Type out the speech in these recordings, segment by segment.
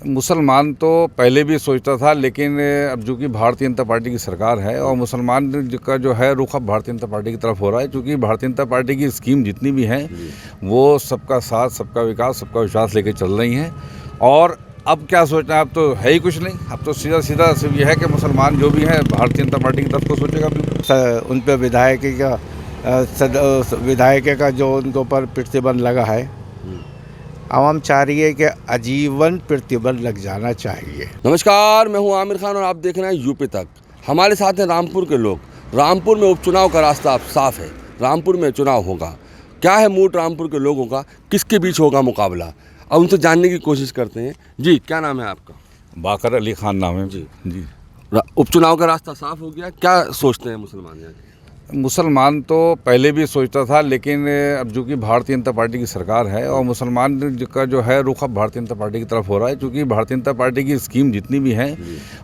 मुसलमान तो पहले भी सोचता था, लेकिन अब जो कि भारतीय जनता पार्टी की सरकार है और मुसलमान का जो है रुख अब भारतीय जनता पार्टी की तरफ हो रहा है, क्योंकि भारतीय जनता पार्टी की स्कीम जितनी भी हैं वो सबका साथ, सबका विकास, सबका विश्वास लेके चल रही हैं। और अब क्या सोचना है, अब तो है ही कुछ नहीं। अब तो सीधा सीधा सिर्फ यह है कि मुसलमान जो भी है भारतीय जनता पार्टी की तरफ को सोचेगा। बिल्कुल उन पर विधायक का जो उनके ऊपर प्रतिबंध लगा है, आवाम चाह रही है कि आजीवन प्रतिबंध लग जाना चाहिए। नमस्कार, मैं हूं आमिर खान और आप देख रहे हैं यूपी तक। हमारे साथ हैं रामपुर के लोग। रामपुर में उपचुनाव का रास्ता अब साफ है। रामपुर में चुनाव होगा। क्या है मूड रामपुर के लोगों का, किसके बीच होगा मुकाबला, अब उनसे जानने की कोशिश करते हैं। जी, क्या नाम है आपका? बाकर अली खान नाम है। जी। जी, उपचुनाव का रास्ता साफ हो गया, क्या सोचते हैं मुसलमान यहाँ के? मुसलमान तो पहले भी सोचता था, लेकिन अब जो कि भारतीय जनता पार्टी की सरकार है और मुसलमान का जो है रुख अब भारतीय जनता पार्टी की तरफ हो रहा है, क्योंकि भारतीय जनता पार्टी की स्कीम जितनी भी हैं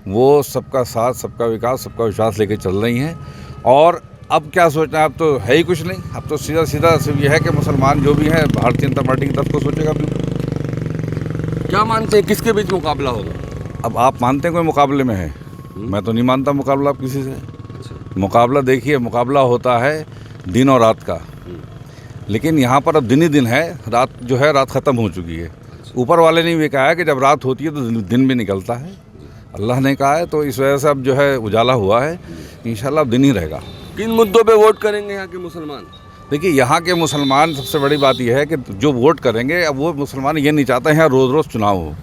वो सबका साथ, सबका विकास, सबका विश्वास लेके चल रही हैं। और अब क्या सोचना है, अब तो है ही कुछ नहीं। अब तो सीधा सीधा सिर्फ यह है कि मुसलमान जो भी है भारतीय जनता पार्टी की तरफ को सोचेगा। बिल्कुल। क्या मानते हैं किसके बीच मुकाबला होगा? अब आप मानते हैं कोई मुकाबले में है? मैं तो नहीं मानता मुकाबला आप किसी से। मुकाबला देखिए, मुकाबला होता है दिन और रात का, लेकिन यहाँ पर अब दिन ही दिन है। रात जो है रात ख़त्म हो चुकी है। ऊपर वाले ने ये कहा है कि जब रात होती है तो दिन भी निकलता है, अल्लाह ने कहा है। तो इस वजह से अब जो है उजाला हुआ है, इंशाल्लाह अब दिन ही रहेगा। किन मुद्दों पे वोट करेंगे यहाँ के मुसलमान? देखिए, यहाँ के मुसलमान, सबसे बड़ी बात यह है कि जो वोट करेंगे, अब वो मुसलमान ये नहीं चाहते हैं यहाँ रोज़ रोज़ चुनाव हो।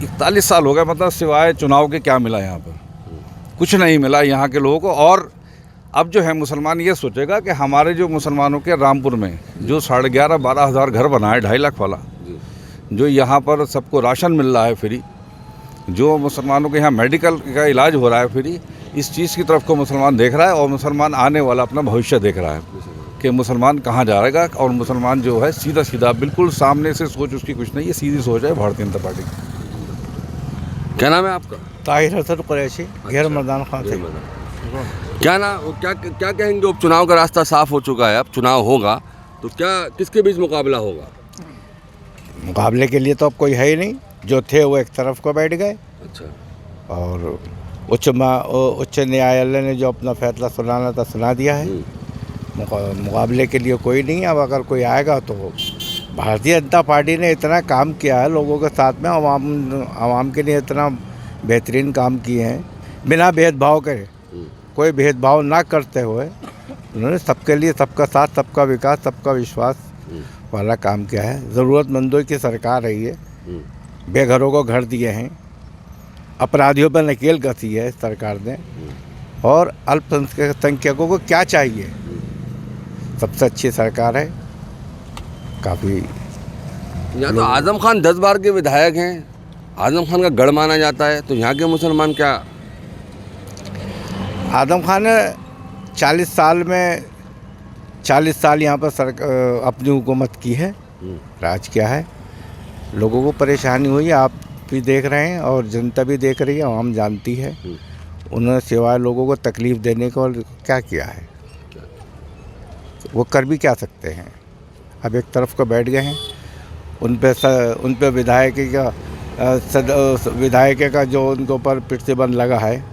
41 साल हो गए, मतलब सिवाय चुनाव के क्या मिला यहाँ पर? कुछ नहीं मिला यहाँ के लोगों को। और अब जो है मुसलमान ये सोचेगा कि हमारे जो मुसलमानों के रामपुर में जो 11,500-12 हज़ार घर बना है 2.5 लाख वाला, जो यहाँ पर सबको राशन मिल रहा है फ्री, जो मुसलमानों के यहाँ मेडिकल का इलाज हो रहा है फ्री, इस चीज़ की तरफ को मुसलमान देख रहा है। और मुसलमान आने वाला अपना भविष्य देख रहा है कि मुसलमान कहाँ जाएगा। और मुसलमान जो है सीधा सीधा बिल्कुल सामने से सोच उसकी कुछ नहीं है, सीधी सोच है भारतीय जनता पार्टी की। क्या नाम है आपका? ताहिर हसन कुरैशी, घेर मैदान खान से। क्या कहेंगे? उपचुनाव का रास्ता साफ हो चुका है, अब चुनाव होगा, तो क्या किसके बीच मुकाबला होगा? मुकाबले के लिए तो अब कोई है ही नहीं। जो थे वो एक तरफ को बैठ गए। अच्छा। और उच्च न्यायालय ने जो अपना फैसला सुनाना था सुना दिया है। मुकाबले के लिए कोई नहीं। अब अगर कोई आएगा तो भारतीय जनता पार्टी ने इतना काम किया है लोगों के साथ में, आवाम के लिए इतना बेहतरीन काम किए हैं, बिना भेदभाव करे, कोई भेदभाव ना करते हुए उन्होंने सबके लिए सबका साथ, सबका विकास, सबका विश्वास वाला काम किया है। ज़रूरतमंदों की सरकार है ये। बेघरों को घर दिए हैं, अपराधियों पर नकेल कसी है सरकार ने। और अल्पसंख्यकों को क्या चाहिए? सबसे अच्छी सरकार है। काफ़ी यहाँ तो आजम खान 10 बार के विधायक हैं, आजम खान का गढ़ माना जाता है, तो यहाँ के मुसलमान क्या? आजम खान ने 40 साल यहाँ पर अपनी हुकूमत की है, राज किया है। लोगों को परेशानी हुई, आप भी देख रहे हैं और जनता भी देख रही है, आवाम जानती है। उन्होंने सिवाय लोगों को तकलीफ़ देने को क्या किया है? वो कर भी क्या सकते हैं? अब एक तरफ को बैठ गए हैं। उन पे विधायक का जो उनके ऊपर प्रतिबंध लगा है,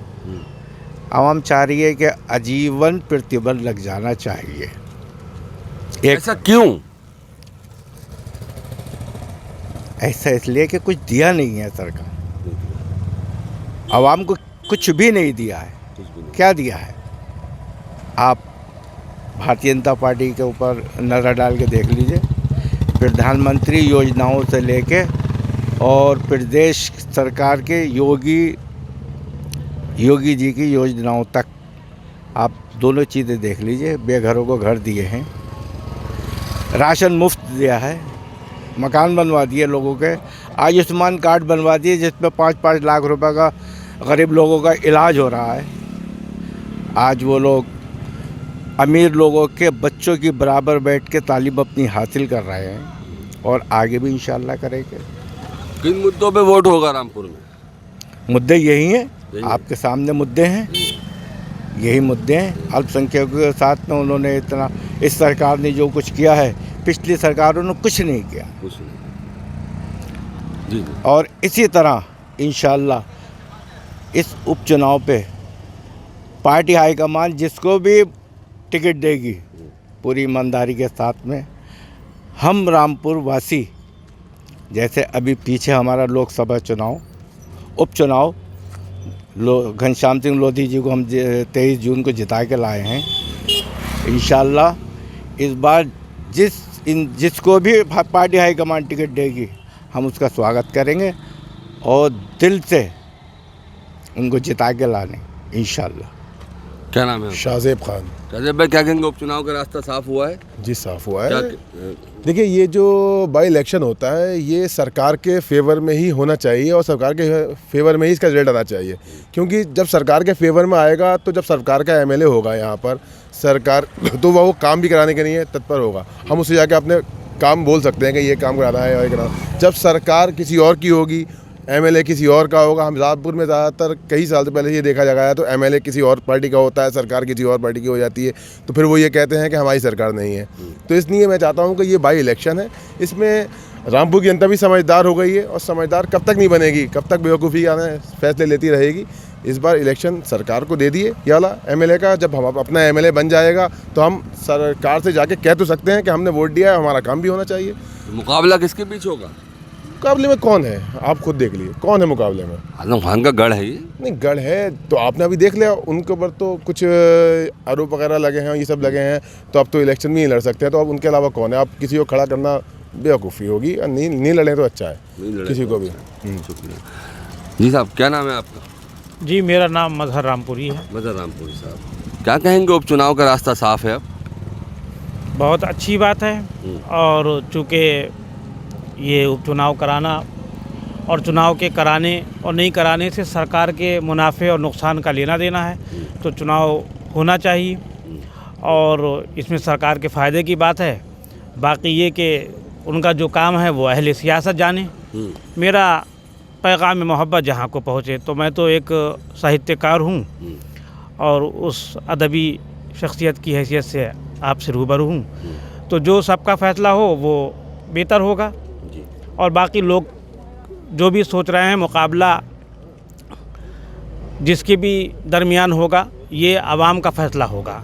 आवाम चाह रही है कि आजीवन प्रतिबंध लग जाना चाहिए। ऐसा क्यों? ऐसा इसलिए कि कुछ दिया नहीं है सरकार, आवाम को कुछ भी नहीं दिया है। क्या दिया है? आप भारतीय जनता पार्टी के ऊपर नज़र डाल के देख लीजिए। प्रधानमंत्री योजनाओं से लेके और प्रदेश सरकार के योगी जी की योजनाओं तक आप दोनों चीज़ें देख लीजिए। बेघरों को घर दिए हैं, राशन मुफ्त दिया है, मकान बनवा दिए लोगों के, आयुष्मान कार्ड बनवा दिए जिसमें 5-5 लाख रुपए का गरीब लोगों का इलाज हो रहा है। आज वो लोग अमीर लोगों के बच्चों की बराबर बैठ के तालीम अपनी हासिल कर रहे हैं और आगे भी इंशाल्लाह करेंगे। किन मुद्दों पे वोट होगा रामपुर में? मुद्दे यही हैं, आपके सामने मुद्दे हैं, यही मुद्दे हैं। अल्पसंख्यकों के साथ में उन्होंने इतना, इस सरकार ने जो कुछ किया है पिछली सरकारों ने कुछ नहीं किया। जी जी। और इसी तरह इंशाअल्लाह इस उपचुनाव पे पार्टी हाईकमान जिसको भी टिकट देगी पूरी ईमानदारी के साथ में हम रामपुर वासी, जैसे अभी पीछे हमारा लोकसभा चुनाव उपचुनाव घनश्याम सिंह लोधी जी को हम 23 जून को जिता के लाए हैं। इंशाअल्लाह इस बार जिसको भी पार्टी हाईकमान टिकट देगी हम उसका स्वागत करेंगे और दिल से उनको जिता के लाने इंशाअल्लाह। क्या नाम है? शाहजेब खान। शाहजेब भाई, क्या कहेंगे? उपचुनाव का रास्ता साफ हुआ है? जी साफ हुआ क्या है। देखिए, ये जो बाई इलेक्शन होता है ये सरकार के फेवर में ही होना चाहिए और सरकार के फेवर में ही इसका रिजल्ट आना चाहिए, क्योंकि जब सरकार के फेवर में आएगा तो जब सरकार का एमएलए होगा यहाँ पर सरकार, तो वो काम भी कराने के लिए तत्पर होगा। हम उससे जाके अपने काम बोल सकते हैं कि ये काम कराना है और ये कराना। जब सरकार किसी और की होगी, एमएलए किसी और का होगा, हम रामपुर में ज़्यादातर कई साल से पहले ये देखा गया है, तो एमएलए किसी और पार्टी का होता है, सरकार किसी और पार्टी की हो जाती है, तो फिर वो ये कहते हैं कि हमारी सरकार नहीं है। तो इसलिए मैं चाहता हूँ कि ये बाई इलेक्शन है, इसमें रामपुर की जनता भी समझदार हो गई है और समझदार कब तक नहीं बनेगी, कब तक बेवकूफ़ी आने फैसले लेती रहेगी। इस बार इलेक्शन सरकार को दे दिए ये वाला एमएलए का। जब हम अपना एमएलए बन जाएगा तो हम सरकार से जाके कह तो सकते हैं कि हमने वोट दिया है, हमारा काम भी होना चाहिए। मुकाबला किसके बीच होगा? मुकाबले में कौन है आप खुद देख लिए, कौन है मुकाबले में? आजम खान का गढ़ है ये। नहीं, गढ़ है तो आपने अभी देख लिया, उनके ऊपर तो कुछ आरोप वगैरह लगे हैं, ये सब लगे हैं, तो अब तो इलेक्शन में ही लड़ सकते हैं। तो अब उनके अलावा कौन है? आप किसी को खड़ा करना बेवकूफ़ी होगी, और नहीं लड़े तो अच्छा है किसी को भी। शुक्रिया जी साहब। क्या नाम है आपका? जी, मेरा नाम मजहर रामपुरी है। मजहर रामपुरी साहब, क्या कहेंगे? उपचुनाव का रास्ता साफ है अब? बहुत अच्छी बात है, और चूँकि ये उपचुनाव कराना और चुनाव के कराने और नहीं कराने से सरकार के मुनाफे और नुकसान का लेना देना है, तो चुनाव होना चाहिए और इसमें सरकार के फ़ायदे की बात है। बाकी ये कि उनका जो काम है वो अहले सियासत जाने। मेरा पैगाम मोहब्बत जहाँ को पहुँचे, तो मैं तो एक साहित्यकार हूँ और उस अदबी शख्सियत की हैसियत से आपसे रूबरू हूँ, तो जो सबका फ़ैसला हो वो बेहतर होगा। और बाकी लोग जो भी सोच रहे हैं, मुकाबला जिसके भी दरमियान होगा ये आवाम का फ़ैसला होगा।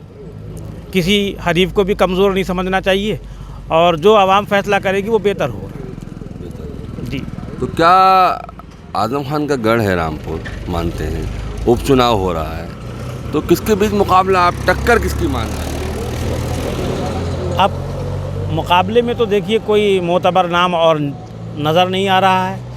किसी हरीफ को भी कमज़ोर नहीं समझना चाहिए और जो आवाम फ़ैसला करेगी वो बेहतर होगा। जी। तो क्या आजम खान का गढ़ है रामपुर, मानते हैं, उपचुनाव हो रहा है, तो किसके बीच मुकाबला, आप टक्कर किसकी मान रहे हैं? अब मुकाबले में तो देखिए कोई मोतबर नाम और नज़र नहीं आ रहा है।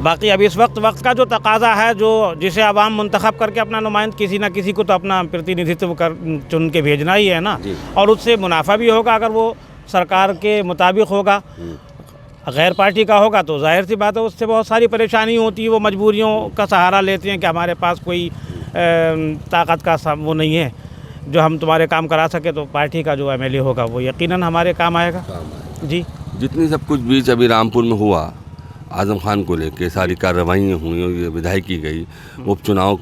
बाकी अब इस वक्त का जो तकाज़ा है, जो जिसे आवाम मुंतखब करके अपना नुमाइंद किसी ना किसी को तो अपना प्रतिनिधित्व कर चुन के भेजना ही है ना, और उससे मुनाफा भी होगा अगर वो सरकार के मुताबिक होगा। गैर पार्टी का होगा तो जाहिर सी बात है उससे बहुत सारी परेशानी होती है, वो मजबूरियों का सहारा लेते हैं कि हमारे पास कोई ताकत का वो नहीं है जो हम तुम्हारे काम करा सके, तो पार्टी का जो एमएलए होगा वो यकीनन हमारे काम आएगा। जी। जितनी सब कुछ बीच अभी रामपुर में हुआ, आजम खान को लेके सारी कार्रवाइयाँ हुई और ये विधाई की गई, उपचुनाव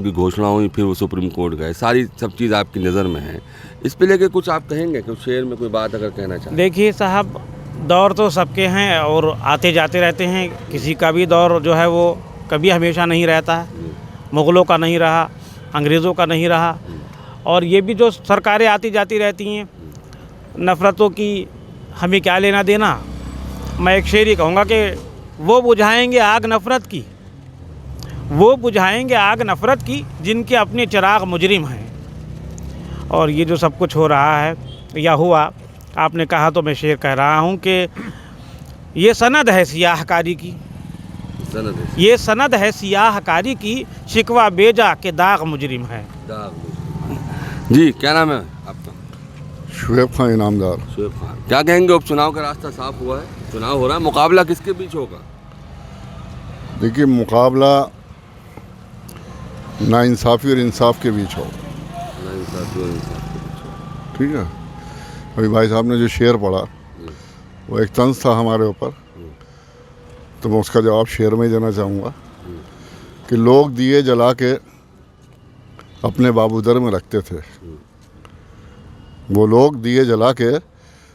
की घोषणा हुई, फिर वो सुप्रीम कोर्ट गए, सारी सब चीज़ आपकी नज़र में है, इस पे लेके कुछ आप कहेंगे? कुछ शेयर में कोई बात अगर कहना चाहें? देखिए साहब, दौर तो सबके हैं और आते जाते रहते हैं। किसी का भी दौर जो है वो कभी हमेशा नहीं रहता है। मुग़लों का नहीं रहा, अंग्रेज़ों का नहीं रहा, और ये भी जो सरकारें आती जाती रहती हैं, नफ़रतों की हमें क्या लेना देना। मैं एक शेर ही कहूँगा कि वो बुझाएंगे आग नफ़रत की, वो बुझाएंगे आग नफ़रत की जिनके अपने चिराग मुजरिम हैं। और ये जो सब कुछ हो रहा है या हुआ, आपने कहा तो मैं शेर कह रहा हूँ कि ये सनद है सियाहकारी की, ये सनद है सियाहकारी की, शिकवा बेजा के दाग मुजरिम है। जी, क्या नाम है आपका? शुएब खान इनामदार। शुएब खान, क्या कहेंगे? उपचुनाव का रास्ता साफ हुआ है, चुनाव हो रहा है, मुकाबला किसके बीच होगा? देखिए, मुकाबला नाइंसाफ़ी और इंसाफ के बीच हो। नाइंसाफ़ी और इंसाफ के बीच हो। ठीक है। अभी भाई साहब ने जो शेर पढ़ा वो एक तंज था हमारे ऊपर, तो मैं उसका जवाब शेर में ही देना चाहूँगा कि लोग दिए जला के अपने बाबूदर में रखते थे। वो लोग दिए जला के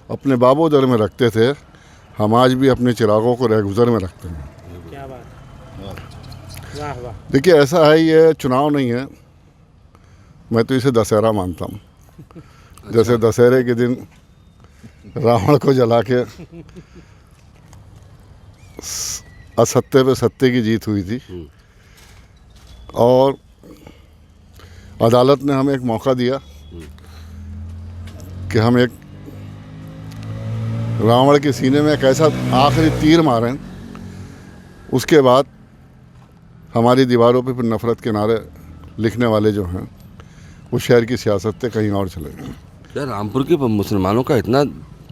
अपने बाबूदर में रखते थे, हम आज भी अपने चिरागों को रहगुजर में रखते हैं। क्या बात, वाह वाह। देखिए ऐसा है, ये चुनाव नहीं है, मैं तो इसे दशहरा मानता हूँ। जैसे दशहरे के दिन रावण को जला के असत्य पे सत्य की जीत हुई थी और अदालत ने हमें एक मौका दिया कि हम एक रावण के सीने में एक ऐसा आखिरी तीर मारें, उसके बाद हमारी दीवारों पे फिर नफ़रत के नारे लिखने वाले जो हैं वो शहर की सियासत से कहीं और चले गए। क्या रामपुर के मुसलमानों का इतना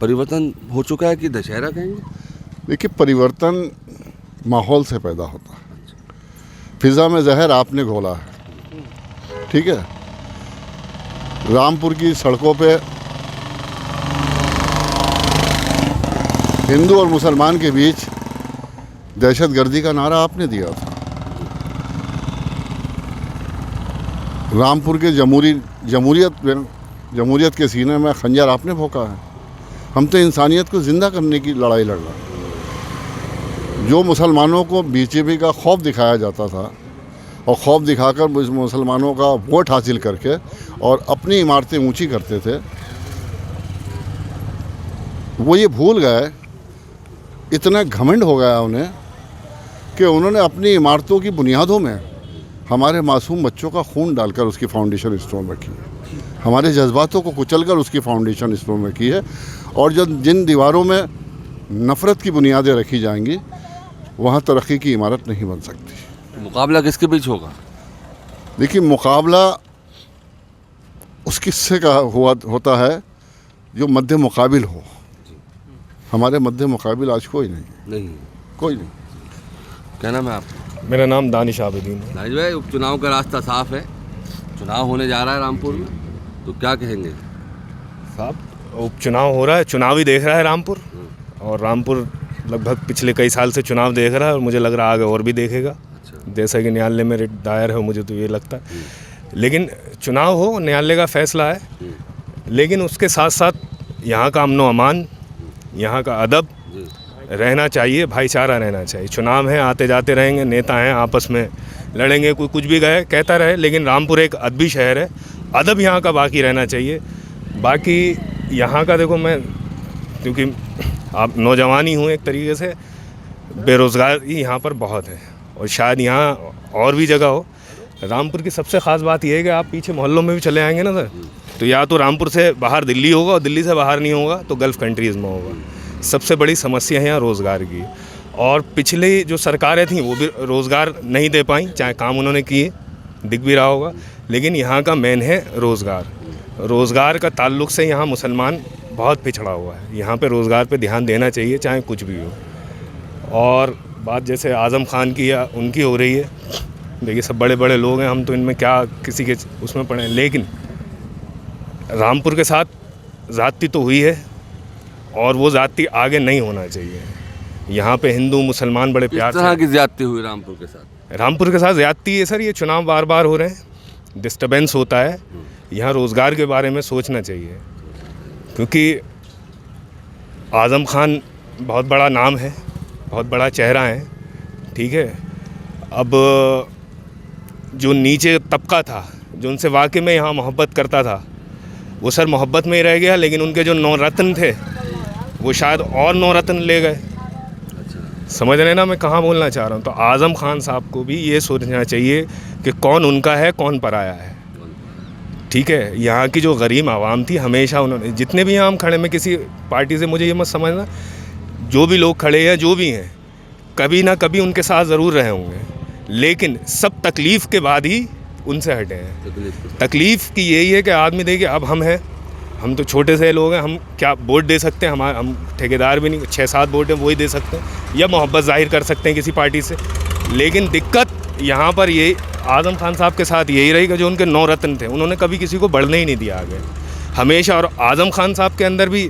परिवर्तन हो चुका है कि दशहरा कहेंगे? देखिए, परिवर्तन माहौल से पैदा होता है। फिज़ा में जहर आपने घोला है, ठीक है। रामपुर की सड़कों पे हिंदू और मुसलमान के बीच दहशतगर्दी का नारा आपने दिया था। रामपुर के जमहूरियत के सीने में खंजर आपने भोंका है। हम तो इंसानियत को ज़िंदा करने की लड़ाई लड़ रहे हैं। जो मुसलमानों को बीजेपी का खौफ दिखाया जाता था और खौफ दिखाकर मुसलमानों का वोट हासिल करके और अपनी इमारतें ऊंची करते थे, वो ये भूल गए, इतना घमंड हो गया उन्हें कि उन्होंने अपनी इमारतों की बुनियादों में हमारे मासूम बच्चों का खून डालकर उसकी फाउंडेशन स्टोन रखी है, हमारे जज्बातों को कुचलकर उसकी फाउंडेशन स्टोन रखी है। और जिन दीवारों में नफ़रत की बुनियादें रखी जाएंगी वहाँ तरक्की की इमारत नहीं बन सकती। मुकाबला किसके बीच होगा? देखिए, मुकाबला उस किस्से का होता है जो मध्य मुकाबिल हो। हमारे मध्य मुकाबिल आज कोई नहीं। कोई नहीं। क्या नाम है आपका? मेरा नाम दानिश आबिदीन है। दानिश भाई, उपचुनाव का रास्ता साफ है, चुनाव होने जा रहा है रामपुर में, तो क्या कहेंगे? साहब, उपचुनाव हो रहा है, चुनाव ही देख रहा है रामपुर, और रामपुर लगभग पिछले कई साल से चुनाव देख रहा है और मुझे लग रहा है आगे और भी देखेगा। जैसा कि न्यायालय में रिट दायर है, मुझे तो ये लगता है। लेकिन चुनाव हो, न्यायालय का फैसला है, लेकिन उसके साथ साथ यहाँ का अमन व अमान, यहाँ का अदब रहना चाहिए, भाईचारा रहना चाहिए। चुनाव है, आते जाते रहेंगे, नेता हैं, आपस में लड़ेंगे, कोई कुछ भी कहता रहे, लेकिन रामपुर एक अदबी शहर है, अदब यहाँ का बाकी रहना चाहिए। बाकी यहाँ का देखो, मैं क्योंकि आप नौजवान ही हूँ एक तरीके से, बेरोज़गारी यहाँ पर बहुत है और शायद यहाँ और भी जगह हो। रामपुर की सबसे ख़ास बात यह है कि आप पीछे मोहल्लों में भी चले आएंगे ना सर, तो या तो रामपुर से बाहर दिल्ली होगा और दिल्ली से बाहर नहीं होगा तो गल्फ़ कंट्रीज़ में होगा। सबसे बड़ी समस्या है यहाँ रोज़गार की, और पिछली जो सरकारें थीं वो भी रोज़गार नहीं दे पाई, चाहे काम उन्होंने किए, दिख भी रहा होगा, लेकिन यहाँ का मेन है रोज़गार। रोज़गार का ताल्लुक़ से यहाँ मुसलमान बहुत पिछड़ा हुआ है, यहाँ पे रोज़गार पे ध्यान देना चाहिए, चाहे कुछ भी हो। और बात जैसे आज़म खान की या उनकी हो रही है, देखिए सब बड़े बड़े लोग हैं, हम तो इनमें क्या किसी के उसमें पड़े हैं, लेकिन रामपुर के साथ ज़्यादती तो हुई है और वो ज़्यादती आगे नहीं होना चाहिए। यहाँ पे हिंदू मुसलमान बड़े प्यार से। किस तरह की ज़्यादती हुई रामपुर के साथ? रामपुर के साथ ज़्यादती है सर, ये चुनाव बार बार हो रहे हैं, डिस्टर्बेंस होता है। यहाँ रोज़गार के बारे में सोचना चाहिए, क्योंकि आज़म खान बहुत बड़ा नाम है, बहुत बड़ा चेहरा है, ठीक है। अब जो नीचे तबका था, जो उनसे वाकई में यहाँ मोहब्बत करता था, वो सर मोहब्बत में ही रह गया, लेकिन उनके जो 9 रत्न थे वो शायद और 9 रत्न ले गए। समझ रहे ना मैं कहाँ बोलना चाह रहा हूँ? तो आज़म खान साहब को भी ये सोचना चाहिए कि कौन उनका है, कौन पराया है, ठीक है। यहाँ की जो गरीब आवाम थी, हमेशा उन्होंने, जितने भी यहाँ हम खड़े, मैं किसी पार्टी से, मुझे ये मत समझना, जो भी लोग खड़े हैं, जो भी हैं, कभी ना कभी उनके साथ ज़रूर रहे होंगे, लेकिन सब तकलीफ़ के बाद ही उनसे हटे हैं। तकलीफ़ की यही है कि आदमी देखिए, अब हम हैं, हम तो छोटे से लोग हैं, हम क्या वोट दे सकते हैं? हम ठेकेदार भी नहीं, 6-7 वोट हैं वही दे सकते हैं, या मोहब्बत ज़ाहिर कर सकते हैं किसी पार्टी से। लेकिन दिक्कत यहाँ पर यही आज़म खान साहब के साथ यही रही कि जो उनके 9 रत्न थे, उन्होंने कभी किसी को बढ़ने ही नहीं दिया आगे, हमेशा। और आज़म खान साहब के अंदर भी,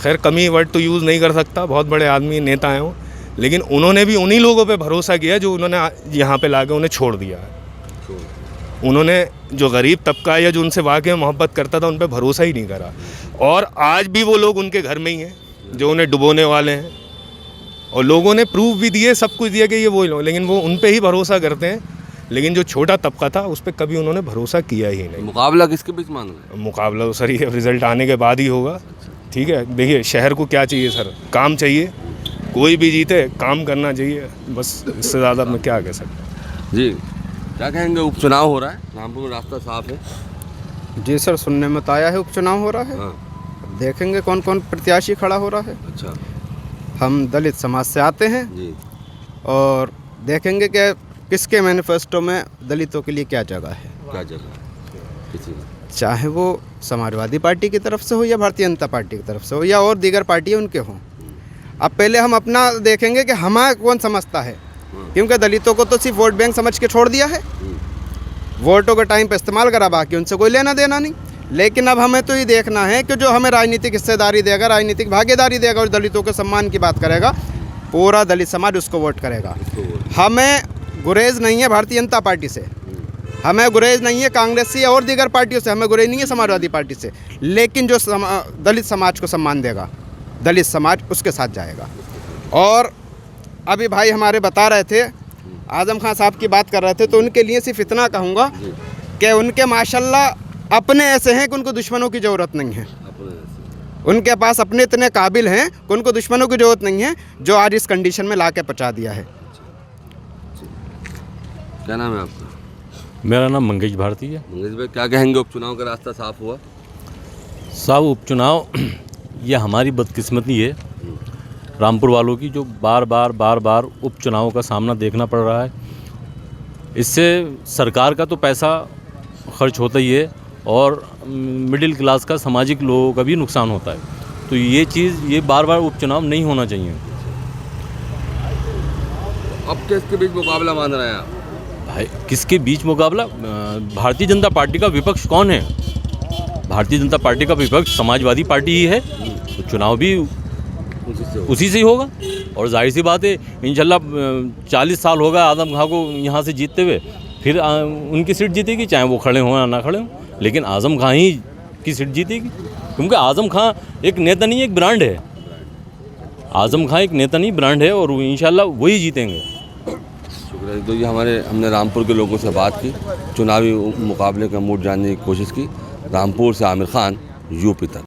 खैर कमी वर्ड तो यूज़ नहीं कर सकता, बहुत बड़े आदमी नेता हैं वो, लेकिन उन्होंने भी उन्हीं लोगों पे भरोसा किया जो उन्होंने यहाँ पे लाके उन्हें छोड़ दिया है। उन्होंने जो गरीब तबका या जो उनसे वाकई में मोहब्बत करता था, उन पे भरोसा ही नहीं करा, और आज भी वो लोग उनके घर में ही हैं जो उन्हें डुबोने वाले हैं, और लोगों ने प्रूफ भी दिए, सब कुछ दिया कि ये वही लोग, लेकिन वो उन पे ही भरोसा करते हैं। लेकिन जो छोटा तबका था उस पर कभी उन्होंने भरोसा किया ही नहीं। मुकाबला किसके बीच मान रहे हैं? मुकाबला तो सर ये रिज़ल्ट आने के बाद ही होगा। ठीक है, देखिए शहर को क्या चाहिए सर, काम चाहिए। कोई भी जीते काम करना चाहिए, बस इससे ज़्यादा मैं क्या कह सकता हूँ। जी क्या कहेंगे, उपचुनाव हो रहा है, रामपुर में रास्ता साफ है। जी सर, सुनने में तो आया है उपचुनाव हो रहा है। हाँ। देखेंगे कौन कौन प्रत्याशी खड़ा हो रहा है। अच्छा हम दलित समाज से आते हैं जी। और देखेंगे कि किसके मैनिफेस्टो में दलितों के लिए क्या जगह है। क्या जगह किसी में? चाहे वो समाजवादी पार्टी की तरफ से हो या भारतीय जनता पार्टी की तरफ से हो या और दीगर पार्टी उनके हों। अब पहले हम अपना देखेंगे कि हमें कौन समझता है, क्योंकि दलितों को तो सिर्फ वोट बैंक समझ के छोड़ दिया है। वोटों के टाइम पे इस्तेमाल करा, बाकी उनसे कोई लेना देना नहीं। लेकिन अब हमें तो ये देखना है कि जो हमें राजनीतिक हिस्सेदारी देगा, राजनीतिक भागीदारी देगा और दलितों के सम्मान की बात करेगा, पूरा दलित समाज उसको वोट करेगा। हमें गुरेज नहीं है भारतीय जनता पार्टी से, हमें गुरेज नहीं है कांग्रेस से और दीगर पार्टियों से, हमें गुरेज नहीं है समाजवादी पार्टी से। लेकिन जो दलित समाज को सम्मान देगा, दलित समाज उसके साथ जाएगा। और अभी भाई हमारे बता रहे थे, आजम खान साहब की बात कर रहे थे, तो उनके लिए सिर्फ इतना कहूँगा कि उनके माशाल्लाह अपने ऐसे हैं कि उनको दुश्मनों की ज़रूरत नहीं है। उनके पास अपने इतने काबिल हैं कि उनको दुश्मनों की ज़रूरत नहीं है, जो आज इस कंडीशन में ला के पहुँचा दिया है। क्या नाम है आपका? मेरा नाम मंगेश भारती है। मंगेश भाई क्या कहेंगे, उपचुनाव का रास्ता साफ हुआ? साहब उपचुनाव ये हमारी बदकिस्मती है रामपुर वालों की, जो बार बार उपचुनावों का सामना देखना पड़ रहा है। इससे सरकार का तो पैसा खर्च होता ही है और मिडिल क्लास का, सामाजिक लोगों का भी नुकसान होता है। तो ये चीज़, ये बार उपचुनाव नहीं होना चाहिए। अब किसके बीच मुकाबला मान रहे हैं आप? भाई किसके बीच मुकाबला? भारतीय जनता पार्टी का विपक्ष कौन है? भारतीय जनता पार्टी का विपक्ष समाजवादी पार्टी ही है, तो चुनाव भी उसी से ही होगा। और जाहिर सी बात है, इंशाल्लाह 40 साल होगा आजम खां को यहाँ से जीतते हुए, फिर उनकी सीट जीतेगी, चाहे वो खड़े हों या ना खड़े हों, लेकिन आजम खां ही की सीट जीतेगी। क्योंकि आजम खां एक नेता नहीं, एक ब्रांड है। आजम खां एक नेता नहीं, ब्रांड है, और इंशाल्लाह वही जीतेंगे। शुक्रिया। तो ये हमने रामपुर के लोगों से बात की, चुनावी मुकाबले का मूड जानने की कोशिश की। रामपुर से आमिर खान, यूपी तक।